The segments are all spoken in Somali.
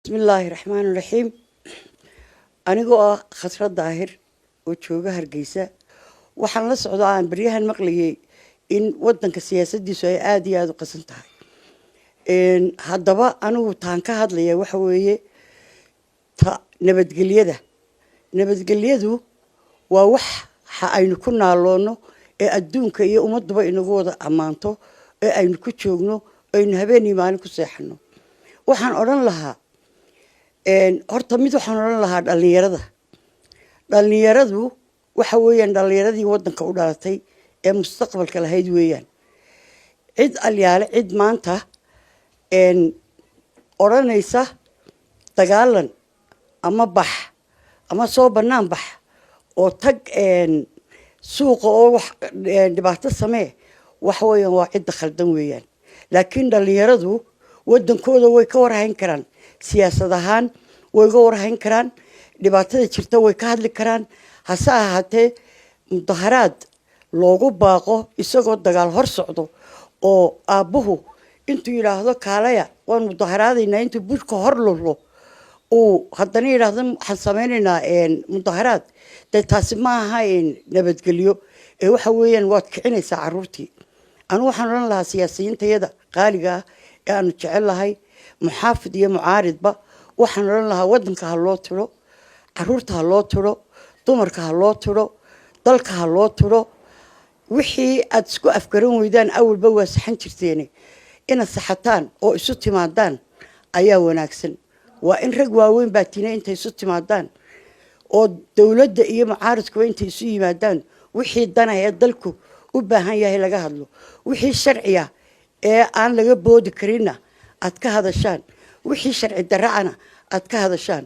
بسم الله الرحمن الرحيم. أنا خسرت ظاهر وجوجها رجيسة وحنلص عضان بريها المقلية إن ودنك السياسة دي سوي آدي هذا قسنتها إن هالضبا أنا وتانك هذا لي وحويه نبت جليده نبت جليده ووح حأين كنا لونه الدون كي أمضبا إنه جوده أمانته أين كتشوجنه أين هبني ما أنا كسيحنه وحن أوران لها horta mid waxaan oran lahaa dhalinyaradu waxa weeyaan dhalinyaradii wadanka u dhalatay ee mustaqbalka lahayd weeyaan cid alyaale cid maanta oranaysa dagaalan ama bax ama soo banaan bax oo tag suuqa oo wax dhibaato samee wax weeyaan waa cid khaldan weeyaan laakiin dhalinyaradu wadankooda way ka warhayn karaan siyaasad ahaan way uga warhayn karaan dhibaatada jirta way ka hadli karaan hase ahaatee mudaharaad loogu baaqo isagoo dagaal hor socdo oo aabuhu intuu yiraahdo kaalaya waan mudaharaadaynaa intuu bulka hor lolo oo haddana yiraahdo waxaan sameynaynaa mudaharaad taasi ma aha nabadgelyo ee waxa weeyaan waad kicinaysaa caruurtii anu waxaan oran lahaa siyaasiyiintayada qaaliga ah ee aanu jecelahay محافظ يا معارض با وحن لها ودنك هاللو ترو عرورت هاللو ترو دمرك هاللو ترو ضلك هاللو ترو وحي أتسكو أفكارون ويدان أول بواس حنشرتيني إن الصحتان أو إسوتي مادان أيا وناكسن وإن رقواوين باتينا إنت إسوتي مادان أو دولة إيا معارض كوين تيسوي مادان وحي دانا يدلكو وباهان ياهي لغاهدلو وحي الشرعية إيه آن لغا بودي كرينا أتك هذا الشان وحي شرع الدرعنا أتك هذا الشان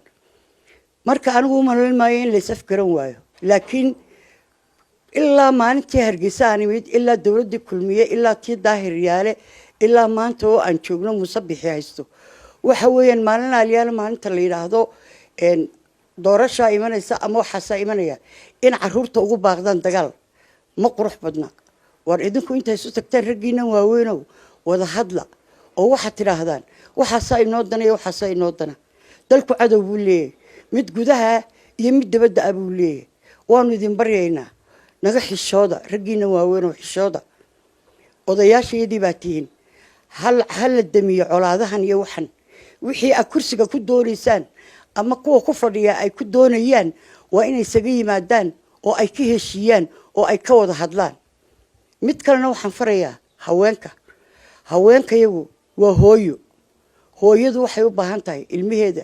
مركا أنا من الماين اللي سفكرون وايو لكن إلا ما أنت هرجساني ويد إلا الدولة دي كلمية إلا تي ظاهر ريالة إلا ما أنتو أنشوفنا مصبح يعيستو وحويا ما لنا ريالة ما أنت اللي هذا إن دورشة إيمانية أما حسا إيمانية إن عرورته أقول باغدان دقال ما قروح بدنا وإذنكم أنت يسوتك ترجينا واوينو وذا هدلا oo waxa tiraahdan waxa say noo danay waxa say noo dana dalku cadow buu leeyahay mid gudaha iyo mid dibadda ah buu leeyahay waanu idin baryaynaa naga xishooda ragiina waaweyn oo xishooda odayaashayadii baa tihiin hal damiyo colaadahan iyo waxan wixii a kursiga ku doonaysaan ama kuwa ku fadhiya ay ku doonayaan waa inay isaga yimaadaan oo ay ka heshiiyaan oo ay ka wada hadlaan mid kalena waxaan farayaa haweenkayagu waa hooyadu waxay u baahan tahay ilmaheeda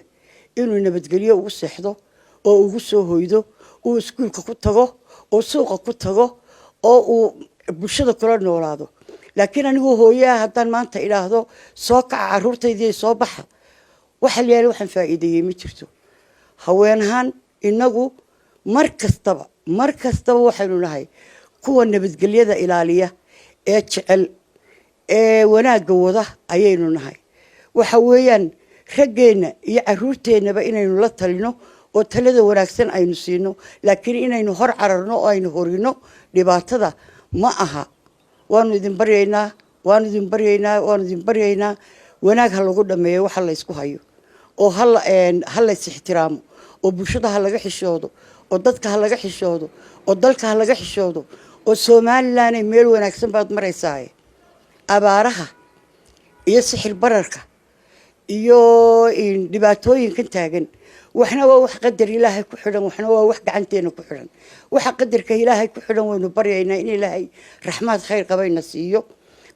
inuu nabadgelyo ugu seexdo oo ugu soo hoydo uu iskuulka ku tago oo suuqa ku tago oo uu bulshada kula noolaado laakiin anigu hooyaha haddaan maanta idhaahdo soo kaca caruurtaydii soo baxa waxa la yiraahdo waxaan faa'iideeyay ma jirto haweenahan inagu mar kastaba waxaynu nahay kuwa nabadgelyada ilaaliya ee jecel wanaaga wada ayaynu nahay waxa weeyaan raggeena iyo caruurteenaba inaynu la talino oo talada wanaagsan aynu siino laakiin inaynu hor cararno oo aynu horino dhibaatada ma aha waanu idin baryaynaa wanaag ha lagu dhameeyo waxa la isku hayo oo hal la ixtiraamo oo bulshada ha laga xishoodo oo dadka ha laga xishoodo oo dalka ha laga xishoodo oo Soomaaliland ay meel wanaagsan baad maraysaa abaaraha iyo sixir bararka iyo dhibaatooyinkan taagan waxna waa wax qadar Ilaahay ku xidhan waxna waa wax gacanteena ku xidhan waxa qadarka Ilaahay ku xidhan waynu baryaynaa in Ilaahay raxmad khayr qabayna siiyo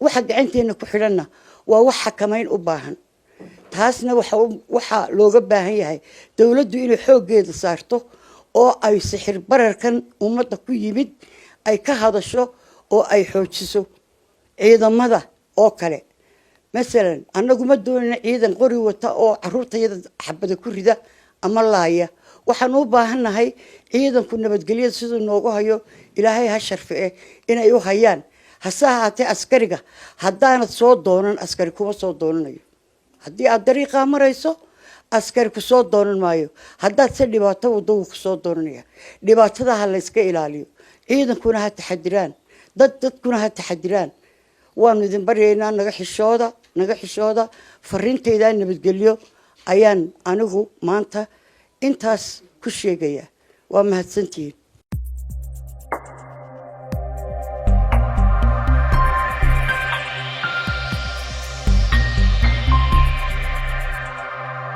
waxa gacanteena ku xidhanna waa wax xakameyn u baahan taasna waxa looga baahan yahay dawladdu inay xoogeeda saarto oo ay sixir bararkan ummadda ku yimid ay ka hadasho oo ay xoojiso ciidamada oo kale مثلا annagu ma doonayna ciidan qori wata oo caruurtayada xabada ku rida ama laaya waxaan u baahanahay ciidanku nabadgelyada sidoo noogu hayo Ilaahay ha sharfee inay u hayaan hasaahate askariga haddaanad soo doonan askari kuma soo doonanayo haddii aad dariiqa marayso askari ku soo doonan maayo haddaad si dhibaato wado ku soo doonanaya dhibaatada ha la iska ilaaliyo ciidankuna ha taxadiraan dadkuna ha taxadiraan waanu idin baryaynaa naga xishooda fariintayda nabadgelyo ayaan anigu maanta intaas ku sheegaya waa mahadsantihiin